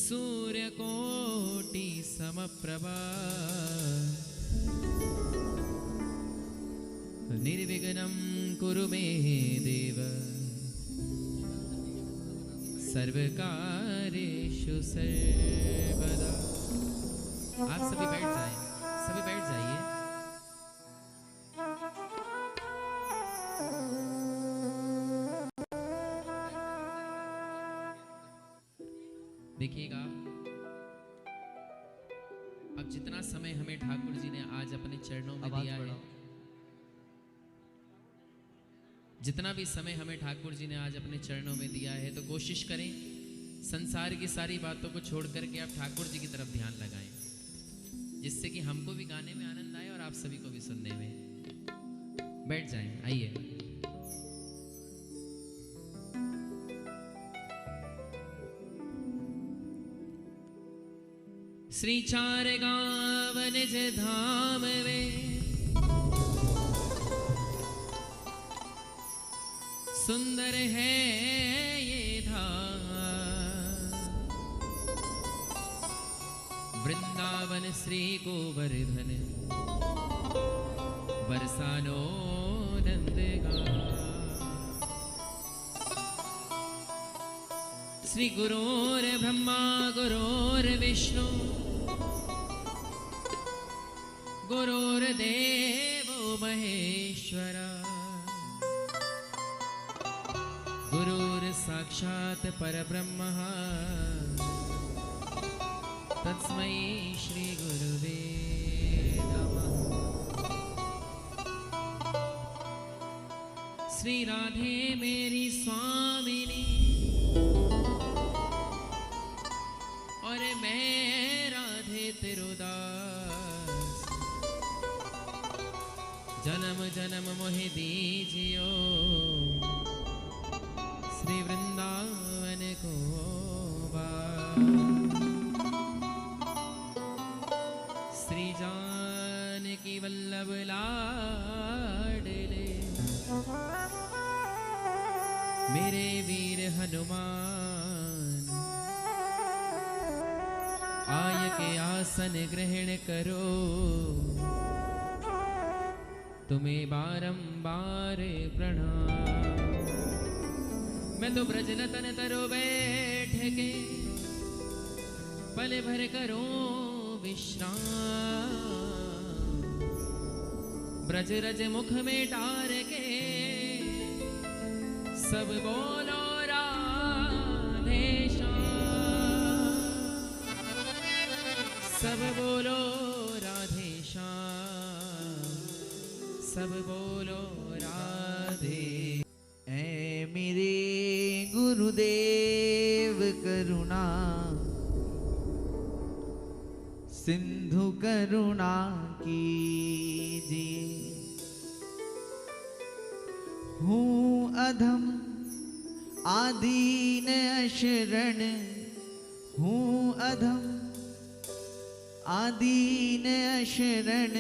सूर्यकोटि समप्रभा निर्विघ्नं कुरु मे देव सर्वकार्येषु सर्वदा। आप सभी बैठ जाएं, सभी बैठ जाइए। देखिएगा, अब जितना समय हमें ठाकुर जी ने आज अपने चरणों में दिया है, जितना भी समय हमें ठाकुर जी ने आज अपने चरणों में दिया है, तो कोशिश करें संसार की सारी बातों को छोड़ करके आप ठाकुर जी की तरफ ध्यान लगाएं, जिससे कि हमको भी गाने में आनंद आए और आप सभी को भी सुनने में। बैठ जाएं, आइए। श्री चार गांव निज धाम में सुंदर है ये धाम, वृंदावन श्री गोवर्धन बरसानो नंदगांव। श्री गुरोर ब्रह्मा गुरोर विष्णु गुरुर्देवो महेश्वरा गुरुर् साक्षात् परब्रह्म तस्मै श्री गुरुवे नमः। श्री राधे मेरी स्वामिनी और मैं राधे तिरुदास, जन्म जन्म मोहि दीजियो श्री वृंदावन को श्री जानकी वल्लभ लाडले मेरे वीर हनुमान, आय के आसन ग्रहण करो तुम्हें बारंबार प्रणाम। मैं तो ब्रजलतन तरो बैठ के पल भर करो विश्राम, ब्रज रज मुख में डार के सब बोलो राधे श्याम, सब बोलो राधे श्याम, सब बोलो राधे। ऐ मेरे गुरुदेव करुणा सिंधु करुणा कीजिए, हूँ अधम आदीन अशरण, हूँ अधम आदीन अशरण,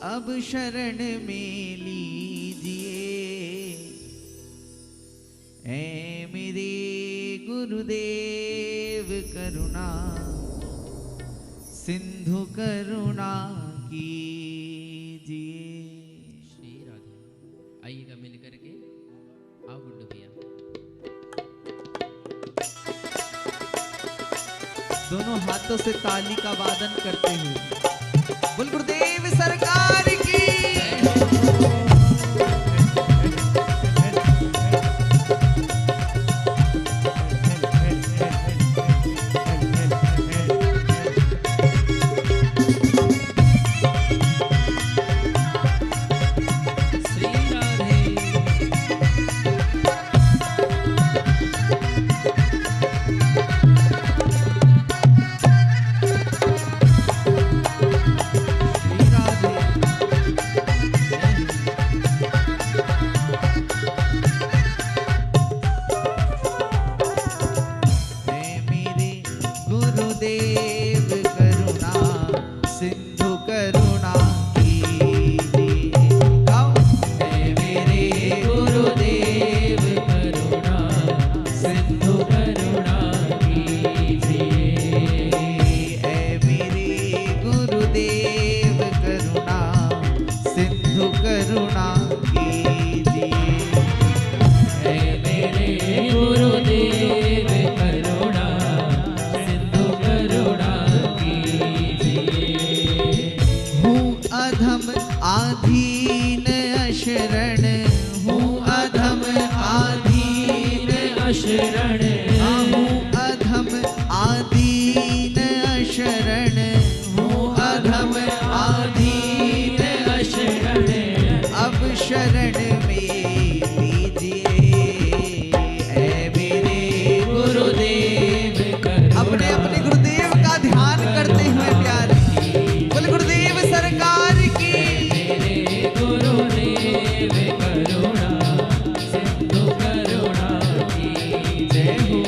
अब शरण में लीजिए। ऐ मेरे गुरुदेव करुणा सिंधु करुणा कीजिए। श्री राधे। आइएगा मिल करके, आओ गुड्डू भैया। दोनों हाथों से ताली का वादन करते हुए बोल गुरुदेव सरकार की। करुणा कीजिए। अशरण हूँ अधम आदीन अशरण, हूँ अधम आदीन अशरण अब शरण में लीजिए ऐ मेरे गुरुदेव। अपने अपने गुरुदेव का ध्यान करते हुए प्यारे बोल गुरुदेव सरकार की। मेरे गुरुदेव करुणा सिंधु करुणा की जय हो।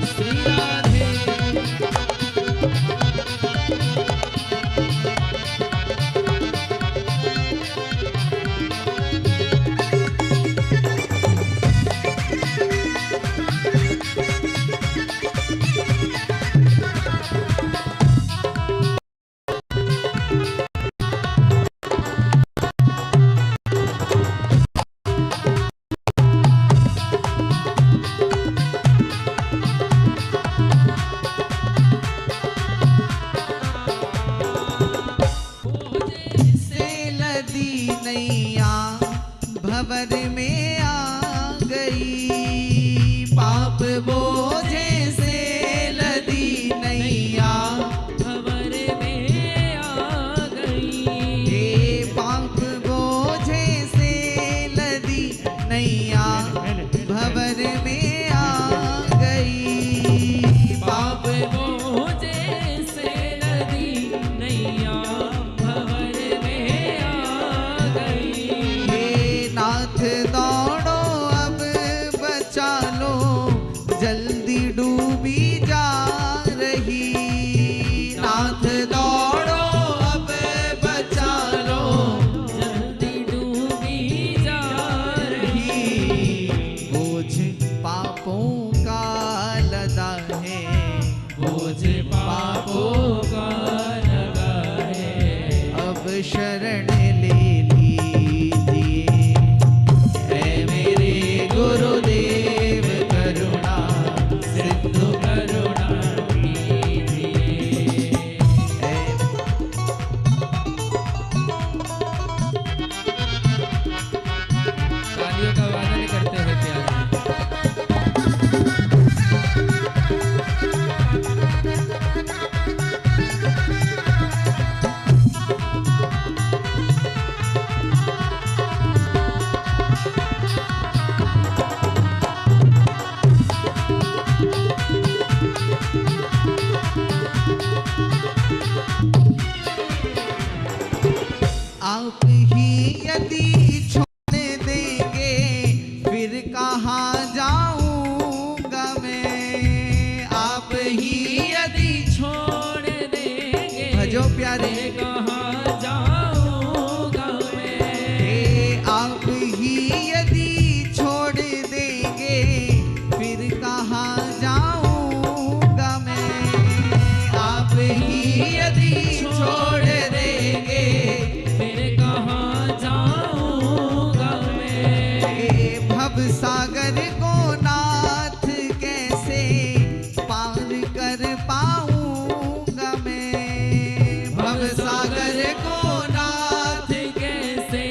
श्री राधे से लदी नैया भंवर में आ गई, पाप बोझे से लदी नैया भंवर में आ गई। हे पाप बोझे से लदी नैया भंवर में आ गई, पाप बोझे से नदी नैया भंवर में आ गई। हे नाथ दौड़ो अब बचा लो, जल्दी डूबी जा रही। नाथ दौड़ो अब बचा लो, जल्दी डूबी जा रही। बोझ पापों का लदा है, बोझ पापों का लगा है। अब शरण ले लीजिए ऐ मेरे गुरुदेव करुणा सिंधु करुणा कीजिए। ऐ तालियों का वादन करते हुए प्यारे आप ही यदि छोड़ देंगे फिर कहाँ जाऊंगा मैं। आप ही यदि छोड़ देंगे भजो प्यारे कहाँ जाऊंगा मैं। हे आप ही यदि छोड़ देंगे फिर कहाँ जाऊंगा मैं। आप ही यदि छोड़ देंगे फिर कहाँ जाऊंगा मैं। हे भव सागर को नाथ कैसे पार कर पाऊंगा मैं। भव सागर को नाथ कैसे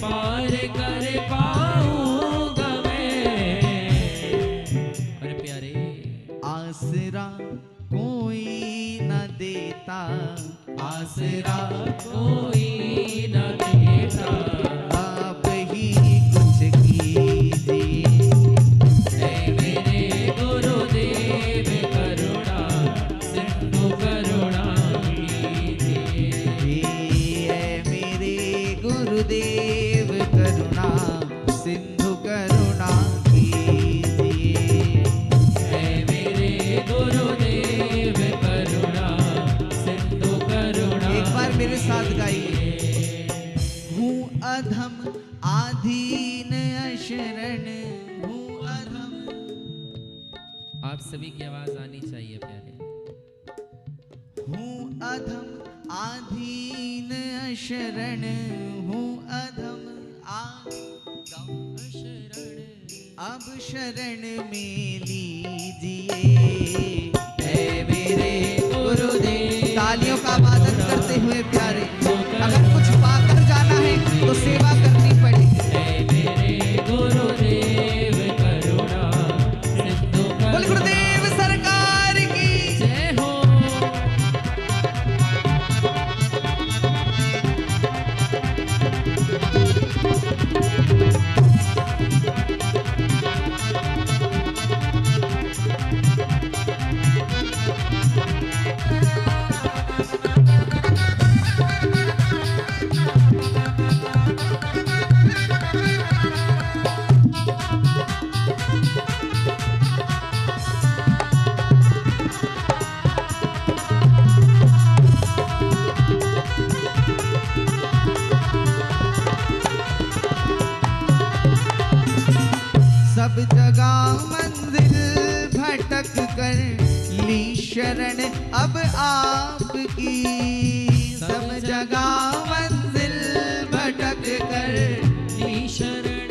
पार कर पाऊंगा मैं। अरे प्यारे आसरा कोई न देता, आसरा कोई न देता। आप ही कुछ कीजिए ऐ मेरे गुरुदेव करुणा सिंधु करुणा कीजिए। हे मेरे गुरुदेव करुणा सिंधु करुणा कीजिए। ऐ मेरे गुरुदेव करुणा सिंधु करुणा। एक बार मेरे साथ गाइए। हूँ अधम आधीन अशरण, हूँ अधम। आप सभी की आवाज आनी चाहिए प्यारे। हूँ अधम आधीन अशरण, हूँ अधम अब शरण में लीजिए ऐ मेरे गुरुदेव। तालियों का वादन करते हुए प्यारे कर ली शरण अब आपकी। सब जगह मंजिल भटक कर ली शरण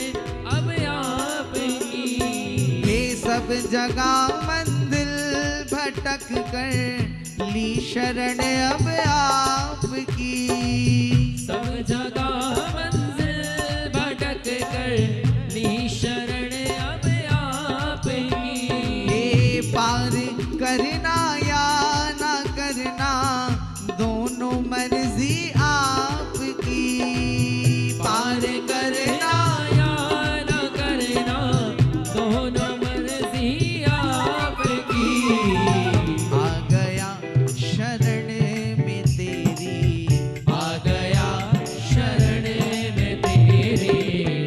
अब आपकी। ये सब जगह मंजिल भटक कर ली शरण अब आपकी। सब जगह मंजिल भटक कर ली शरण अब आपकी। ये पार करना या ना करना दोनों मर्जी आपकी। पार करना या न करना दोनों मर्जी आपकी। आ गया शरण में तेरी, आ गया शरण में तेरी।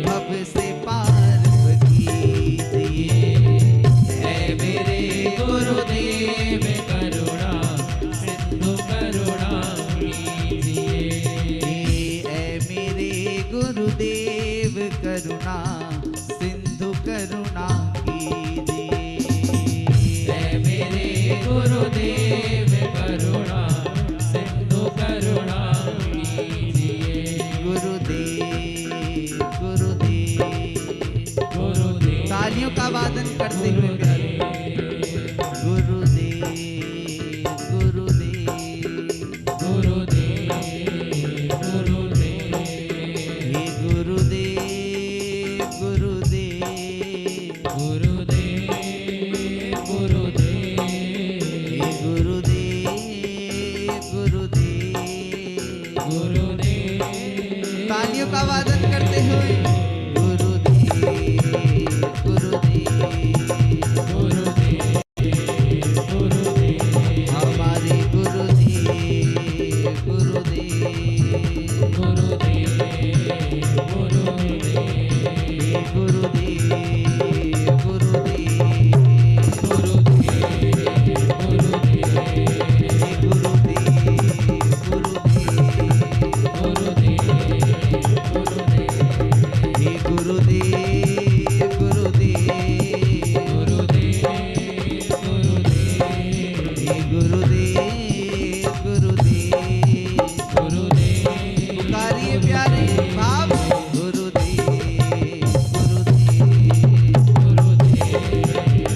अब से पार कीजिए। है मेरे गुरुदेव करुणा सिंधु करुणा कीजिए। ऐ मेरे गुरुदेव करुणा सिंधु करुणा कीजिए। है मेरे गुरुदेव करुणा सिंधु करुणा कीजिए। गुरुदेव गुरुदेव गुरुदेव तालियों का वादन करते हुए गुरुदेव गुरुदेव गुरुदेव गुरुदेव हे गुरुदेव गुरुदेव गुरुदेव गुरुदेव हे गुरुदेव गुरुदेव गुरुदेव तालियों का वादन करते हुए गुरुदेव गुरुदेव गुरुदेव गुरुदेव हमारे गुरुदेव गुरुदेव गुरुदेव गुरुदेव हे गुरुदेव गुरुदेव हे गुरुदेव गुरुदेव हे गुरुदेव गुरुदेव पुकारिए प्यारे बाप गुरुदेव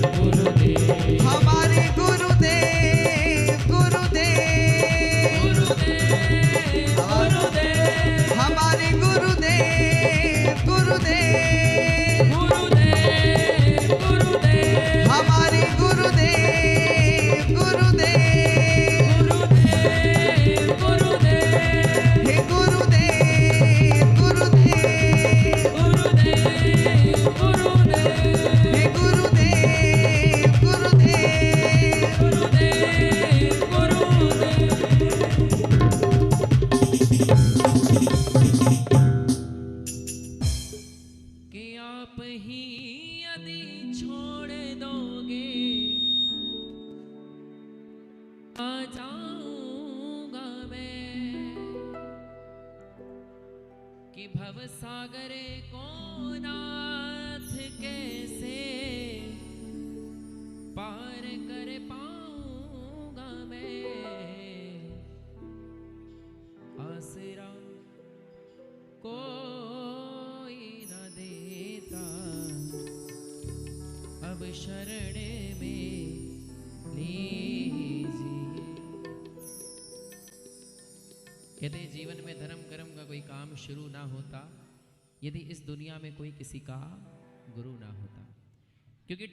गुरुदेव हमारे गुरुदेव गुरुदेव हमारे गुरुदेव गुरुदेव हमारे गुरुदेव गुरुदेव हे गुरुदेव गुरुदेव हे गुरुदेव गुरुदेव कि आप ही यदि छोड़ दोगे आ जाऊंगा मैं। कि भव सागरे को नाथ कैसे पार कर पाऊंगा मैं। आसरा कोई न देता अब शरण में लीजिए। कहते हैं जीवन में धर्म कर्म का कोई काम शुरू ना होता यदि इस दुनिया में कोई किसी का गुरु ना होता। क्योंकि